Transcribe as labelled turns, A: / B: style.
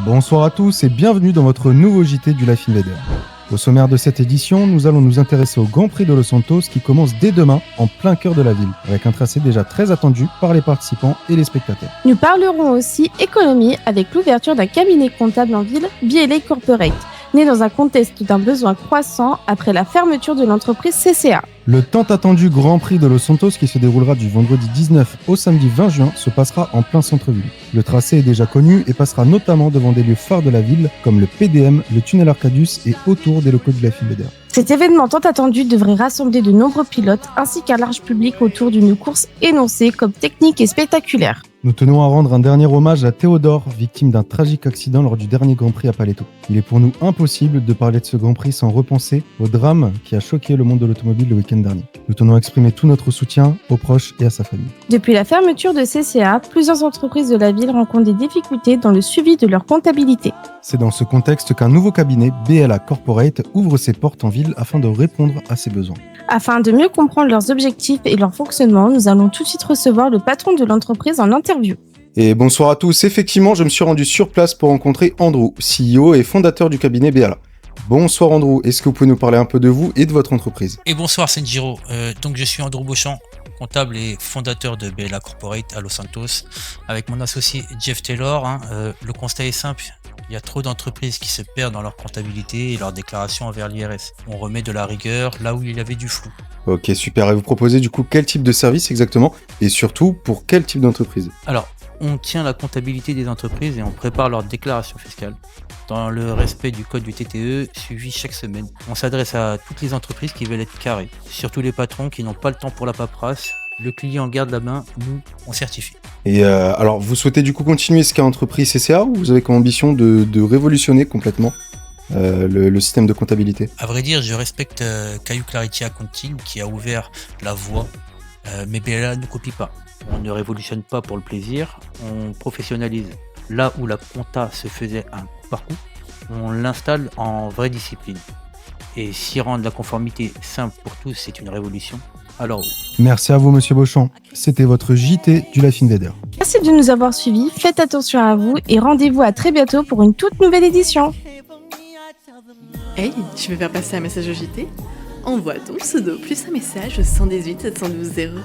A: Bonsoir à tous et bienvenue dans votre nouveau JT du Life Invader. Au sommaire de cette édition, nous allons nous intéresser au Grand Prix de Los Santos qui commence dès demain en plein cœur de la ville, avec un tracé déjà très attendu par les participants et les spectateurs.
B: Nous parlerons aussi économie avec l'ouverture d'un cabinet comptable en ville, BLA Corporate, né dans un contexte d'un besoin croissant après la fermeture de l'entreprise CCA.
A: Le tant attendu Grand Prix de Los Santos qui se déroulera du vendredi 19 au samedi 20 juin se passera en plein centre-ville. Le tracé est déjà connu et passera notamment devant des lieux phares de la ville comme le PDM, le tunnel Arcadius et autour des locaux du Life Invader.
B: Cet événement tant attendu devrait rassembler de nombreux pilotes ainsi qu'un large public autour d'une course énoncée comme technique et spectaculaire.
A: Nous tenons à rendre un dernier hommage à Théodore, victime d'un tragique accident lors du dernier Grand Prix à Paleto. Il est pour nous impossible de parler de ce Grand Prix sans repenser au drame qui a choqué le monde de l'automobile le week-end dernier. Nous tenons à exprimer tout notre soutien aux proches et à sa famille.
B: Depuis la fermeture de CCA, plusieurs entreprises de la ville rencontrent des difficultés dans le suivi de leur comptabilité.
A: C'est dans ce contexte qu'un nouveau cabinet, BLA Corporate, ouvre ses portes en ville afin de répondre à ses besoins.
B: Afin de mieux comprendre leurs objectifs et leur fonctionnement, nous allons tout de suite recevoir le patron de l'entreprise en interview.
A: Et bonsoir à tous, effectivement je me suis rendu sur place pour rencontrer Andrew, CEO et fondateur du cabinet BLA. Bonsoir Andrew, est-ce que vous pouvez nous parler un peu de vous et de votre entreprise ?
C: Et bonsoir Senjiro, donc je suis Andrew Beauchamp, comptable et fondateur de BLA Corporate à Los Santos, avec mon associé Jeff Taylor. Le constat est simple, il y a trop d'entreprises qui se perdent dans leur comptabilité et leur déclaration envers l'IRS. On remet de la rigueur là où il y avait du flou.
A: Ok super, et vous proposez du coup quel type de service exactement et surtout pour quel type d'entreprise ?
C: Alors, on tient la comptabilité des entreprises et on prépare leur déclaration fiscale dans le respect du code du TTE suivi chaque semaine. On s'adresse à toutes les entreprises qui veulent être carrées, surtout les patrons qui n'ont pas le temps pour la paperasse. Le client garde la main, nous, on certifie.
A: Et alors, vous souhaitez du coup continuer ce qu'a entrepris CCA ou vous avez comme ambition de révolutionner complètement le système de comptabilité ?
C: À vrai dire, je respecte Caillou Clarity Accounting qui a ouvert la voie, mais BLA ne copie pas. On ne révolutionne pas pour le plaisir, on professionnalise. Là où la compta se faisait un coup par coup, on l'installe en vraie discipline. Et si rendre la conformité simple pour tous, c'est une révolution, alors oui.
A: Merci à vous Monsieur Beauchamp, c'était votre JT du Life Invader.
B: Merci de nous avoir suivis, faites attention à vous et rendez-vous à très bientôt pour une toute nouvelle édition.
D: Hey, tu veux faire passer un message au JT ? Envoie ton pseudo plus un message au 118 712 0.